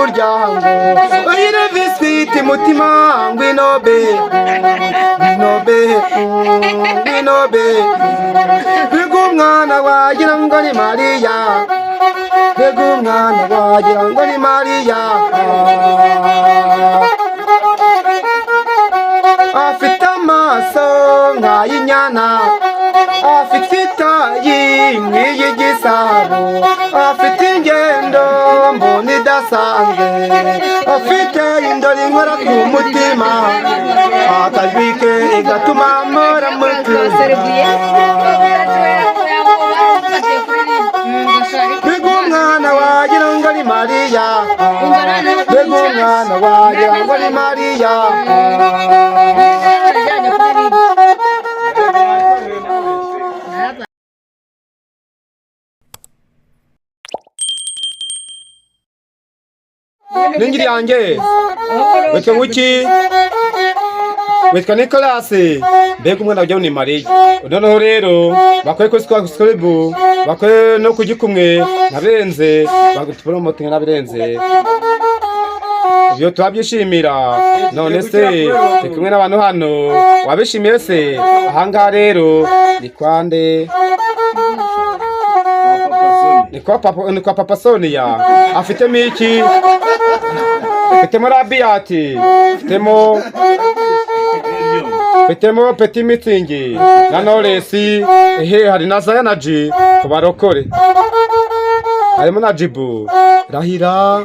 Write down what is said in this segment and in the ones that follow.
umuryango oyire biswiti mutima ngwinobe ngwinobe umwana wagira ngo ni Mariya umwana wagira ngo ni Mariya afite amaso nk'ay'inyana afite itayi nk'iy'igisabo afite ingendo mbona idasanzwe afite indoro inkora ku mutima akajwi ke igatuma mpora mutuza umwana wagira ngo ni Mariya umwana wagira ngo ni Mariya Ningiri yanjye witwa nguki witwa Nicolas mbega umwana wagira ngo ni Mariya noneho rero bakwiye ko subscribe bakwiye no kugikumwe nabirenze bagutpromoting nabirenze ibyo twabyishimira none se kumwe n'abantu hano wabishimiye se ahangaha rero ni kwande ni kwa papa Sonia afitemo iki afitemo Rabiati afitemo Petit Mitsingi na Knowless hari na Zayanaji ku barokore harimo na Jibu Rahira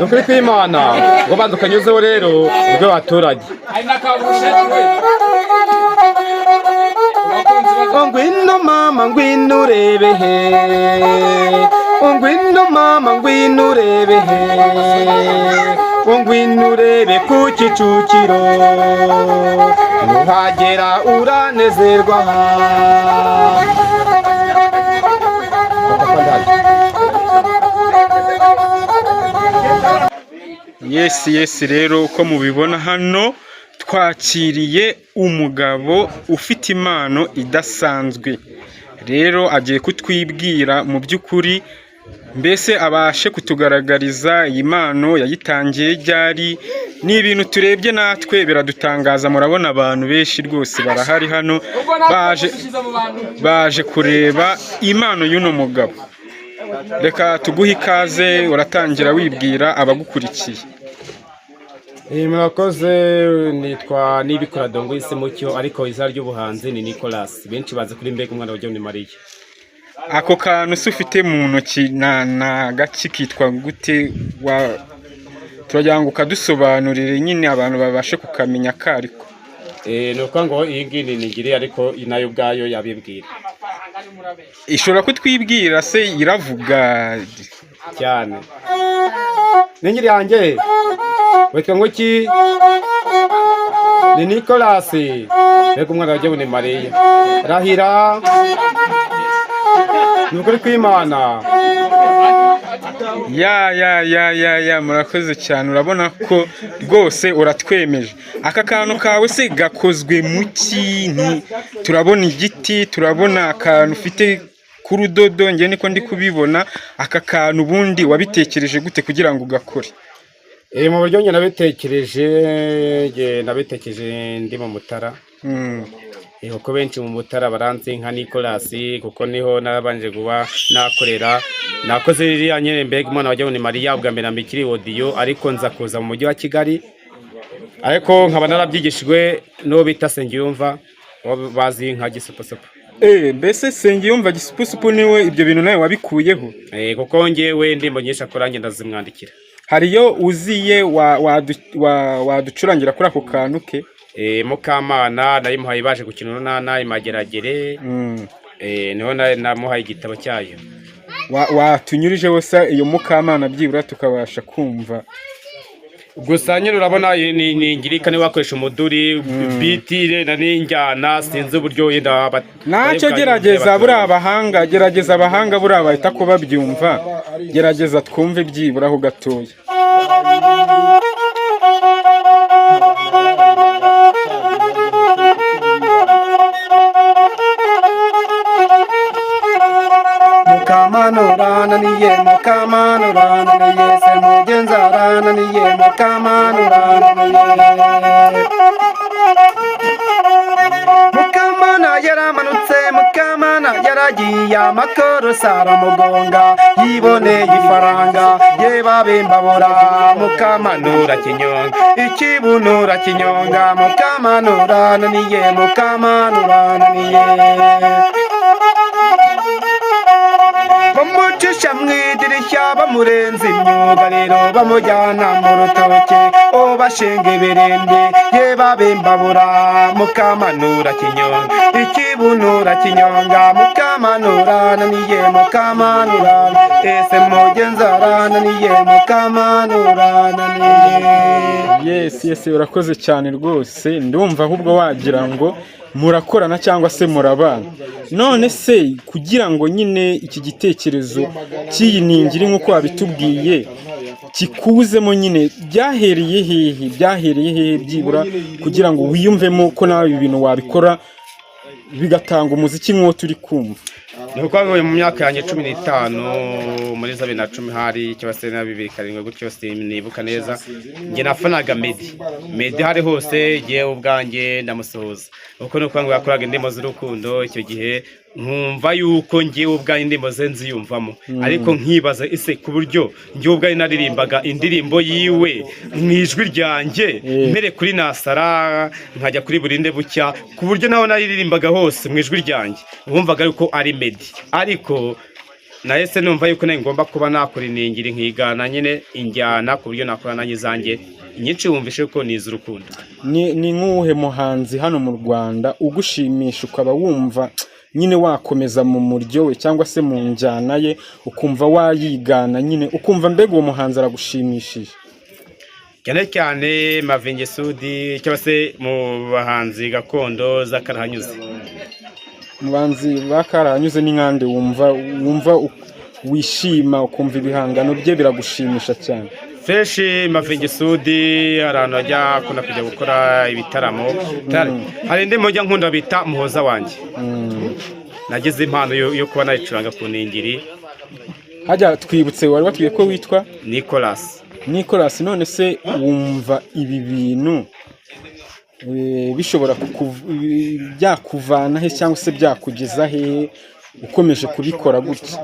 nukuri kw'Imana ngo bandukanyuzeho rero ubwo baturage ngwino mama ngwino urebe he ngwino mama ngwino urebe he ngwino urebe ku Kicukiro nuhagera uranezerwa Yes rero uko mubibona hano twakiriye umugabo ufite impano idasanzwe rero agiye kutwibwira mu by'ukuri mbese abashe kutugaragariza iyi mpano yayitangiye ryari ni ibintu turebye natwe biradutangaza murabona abantu benshi rwose barahari hano baje kureba impano y'uno mugabo reka tuguhe ikaze uratangira wibwira abagukurikiye murakoze nitwa Nibikora Dongo Isemucyo ariko izina ry'ubuhanzi ni Nicolas benshi bazi kuri mbega umwana wagira ngo ni Mariya ako kantu se ufite mu ntoki na gaki kitwa gute turagira ngo ukadusobanurire nyine abantu babashe kukamenya kariko nuko ngo iyi ngiyi nigire ariko nayo ubwayo yabibwira ishobora kutwibwira se iravuga cyane ningiri yanjye witwa nguki ni Nicolas mbega umwana wagira ngo ni Mariya Rahira nukuri kw'Imana ya murakoze cyane urabona ko rwose uratwemeje aka kantu kawe se gakozwe mu kintu turabona igiti turabona akantu ufite kurudodo nge niko ndi kubibona aka kantu ubundi wabitekereje gute kugira ngo ugakore mu buryo nge nabitekereje ndi mu Mutara kuko benshi mu Mutara baranzi nka Nicolas kuko niho narabanje kuba nakorera nakoze ririya nyene mbega umwana wagira ngo ni Mariya ubwa mbere mbikiri audio ariko nza kuza mu mujyi wa Kigali ariko nkaba narabyigishijwe no bita Sengiyumva bazi nka Gisupusupu mbese Sengiyumva Gisupusupu niwe ibyo bintu nawe wabikuyeho kuko ngewe ndimbo nyesha korange ndazimwandikira hariyo uziye waducurangira kuri ako kantu ke Mukamana nayimuhaye baje gukina urunana imageragere niho namuhaye igitabo cyayo watunyurije wose iyo Mukamana byibura tukabasha kumva gusa nyine urabona ni ngirika ni wakoresha umuduri bitire na n'injyana sinzi uburyo yenda nacyo gerageza buri abahanga gerageza abahanga buri abahita ko babyumva gerageza twumve byibura aho gatoya mukamanuraniye mukamanuraniye se mugenzi arananiye mukamanuraniye mukamana yaramanutse mukamana yaragiye amakoro saramugonga yiboneye ifaranga yebabembabura mukamanura kinyonga ikibunura kinyonga mukamanuraniye mukamanuraniye bamucisha mwidirishya bamurenza imyugariro bamujyana mu rutoke o bashinga ibirenge yebabembabura mukamanura kinyonga ikibunura kinyonga mukamanuraniye mukamanurana ese mugenzi arananiye mukamanuraniye. Yes urakoze cyane rwose, ndumva ahubwo wagira ngo murakorana cyangwa se murabana. None se kugira ngo nyine iki gitekerezo cy'iyi ningiri nk'uko wabitubwiye kikuzemo nyine byahereye hehe byibura kugira ngo wiyumvemo ko nawe ibi bintu wabikora bigatanga umuziki nk'uwo turi kumva? Ni uko mu myaka yanjye 15 muri 2010 hari cyangwa se na 2007 gutyo sinibuka neza, nge nafanaga Meddy hari hose yewe ubwanjye ndamusohoza uko nuko ngo yakoraga indimo z'urukundo icyo gihe nkumva yuko ngewe ubwanjye indimo ze nziyumvamo, ariko nkibaza ise ku buryo ngewe ubwanjye naririmbaga indirimbo yiwe mu ijwi ryanjye mbere kuri Nasara nkajya kuri Burinde Bucya, ku buryo naho naririmbaga hose mu ijwi ryanjye wumvaga yuko ari Meddy, ariko nahise numva yuko nayo ngomba kuba nakora iningiri nkigana nyine injyana ku buryo nakora nanjye zanjye nyinshi wumvishe ko niza urukundo. Ni nk'uhe muhanzi hano mu Rwanda ugushimisha ukaba wumva nyine wakomeza mu muryo we cyangwa se mu njyana ye ukumva wayigana nyine ukumva mbega uwo muhanzi aragushimishije? Cyane cyane Mavinge Sudi cyangwa se mu bahanzi gakondo z'akarahanyuze. Mubanzi bakarahanyuze ni nkande wumva wishima ukumva ibihangano bye biragushimisha cyane? Fresh Mavinge Sudi arantu ajya kuna kujya gukora ibitaramo, hari ndimo njya nkunda bita muhoza wanjye. Nagize impano yo kuba nayicuranga ku ningiri. Hajya twibutse wari watwiye ko witwa Nicolas. None se wumva ibi bintu bishobora byakuvana he cyangwa se byakugeza he ukomeje kubikora gutya?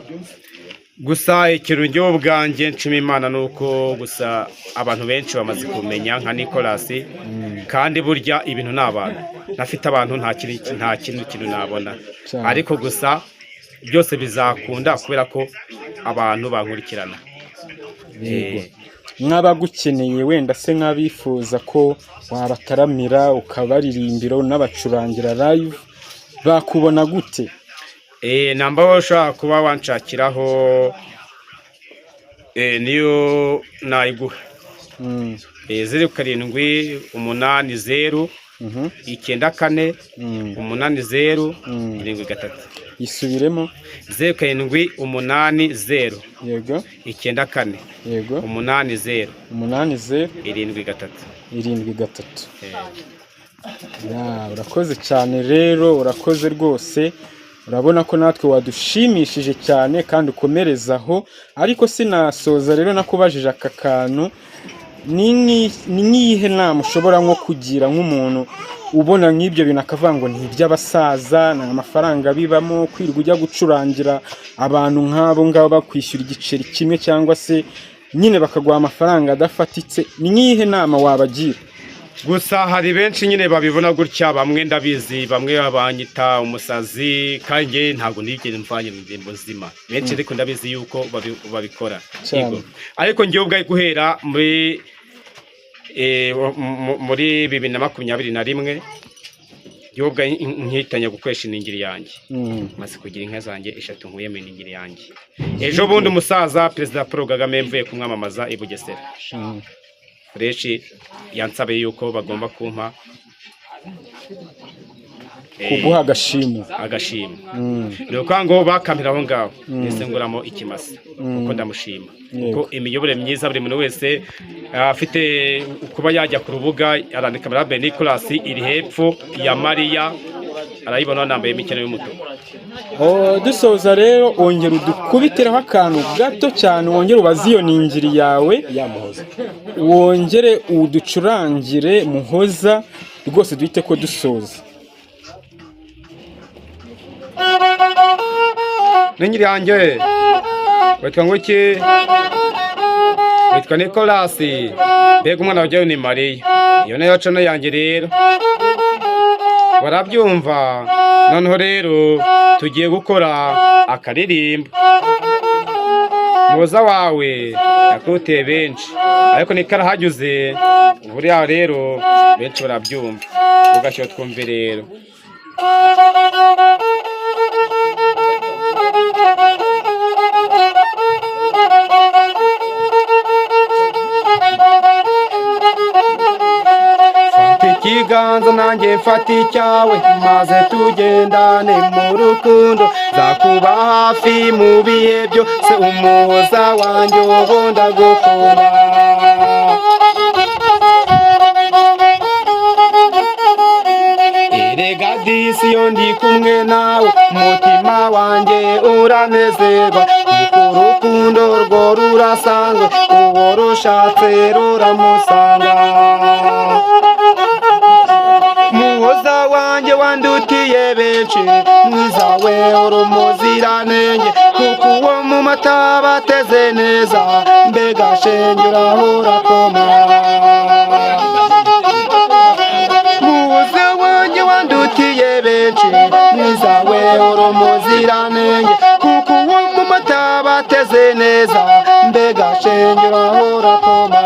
Gusa ikirungiyo ubwanjye nshima Imana nuko gusa abantu benshi bamaze kumenya nka Nicolas, kandi burya ibintu n'abantu nafite abantu nta kintu nabona, ariko gusa byose bizakunda kubera ko abantu bankurikirana. Nk'abagukeneye wenda se nk'abifuza ko wabataramira ukabaririmbira n'abacurangira live bakubona gute? Namba ushaka kuba wanshakiraho niyo nayiguha 0780 94 80 73. Isubiremo 0780 yego 94 yego 80 73. Urakoze cyane rero, urakoze rwose, urabona ko natwe wadushimishije cyane kandi ukomerezaho. Ariko sinasoza rero nakubajije aka kantu, ni nk'iyihe nama ushobora nko kugira nk'umuntu ubona nk'ibyo bintu akavuga ngo ni iby'abasaza nta mafaranga bibamo, kwirirwa ujya gucurangira abantu nk'abo ngabo bakwishyura igiceri kimwe cyangwa se nyine bakaguha amafaranga adafatitse, ni nk'iyihe nama wabagira? Gusa hari benshi nyine babibona gutya, bamwe ndabizi, bamwe babanyita umusazi, kandi ntabwo nigeze mvanye mu ndembo zima benshi, ariko ndabizi yuko babikora. Ariko ngiye ubwaye guhera muri 2021 ngiye ubwaye nkitanya gukoresha iningiri yanjye, maze kugira inka zanjye 3 nkuye mu iningiri yanjye. Ejo bundi umusaza Perezida Paul Kagame mvuye kumwamamaza i Bugesera, Fresh yansabe yuko bagomba kumpa kuguha agashimo. Nuko ngo bakampira aho ngaho ese nguramo ikimasa uko ndamushima ko imiyobore myiza buri muntu wese afite kuba yajya ku rubuga arandika Nicolas iri hepfo ya Maria, arayibona nambaye imikino y'umutuku. dusoza rero wongera udukubitireho akantu gato cyane, wongere ubaze iyo ningiri yawe wongere uducurangire Muhoza rwose duhite ko dusoza. Ningiri yanjye witwa ngo iki? Witwa Nicolas, mbega umwana wajyayo ni Mariya. Iyo nayo cano yanjye rero barabyumva. Noneho rero tugiye gukora akaririmbo. Muhoza wawe yakuteye benshi, ariko nikarahanyuze buriya rero benshi barabyumva. Ugashyira twumve rero. Ikiganza nanjye mfata icyawe, maze tugendane mu rukundo. Nzakuba hafi mu bihe byose, Umuhoza wanjye ubu ndagukunda. Erega disi iyo ndi kumwe nawe, umutima wanjye uranezerwa. Kuko urukundo rwo rurasanzwe, uwo rushatse ruramusanga. Muhoza wanjye wandutiye benshi, mwiza we uri umuziranenge. Kuko uwo mu mata bateze neza, mbega shenge uraho urakoma. Muhoza wanjye wandutiye benshi, mwiza we uri umuziranenge. Kuko uwo mu mata bateze neza, mbega shenge uraho urakoma.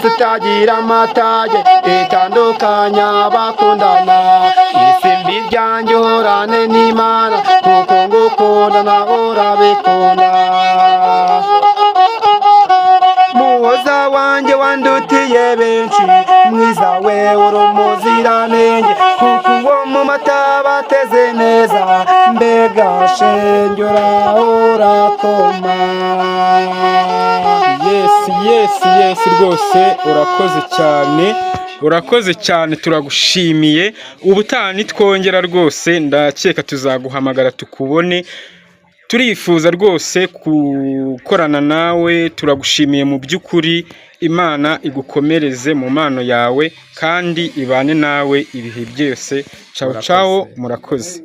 Itagira amatage itandukanya abakundana. Isimbi ryanjye uhorane n'Imana, kuko ngukunda nawe urabikunda. Muhoza wanjye wandutiye benshi, mwiza we uri umuziranenge. Kuko uwo mu mata bateze neza, mbega shenge uraho urakoma. Yes rwose urakoze cyane turagushimiye. Ubutaha nitwongera rwose ndakeka tuzaguhamagara tukubone. Turifuza rwose gukorana nawe. Turagushimiye mu by'ukuri. Imana igukomereze mu mano yawe kandi ibane nawe ibihe byose. Ciao murakoze.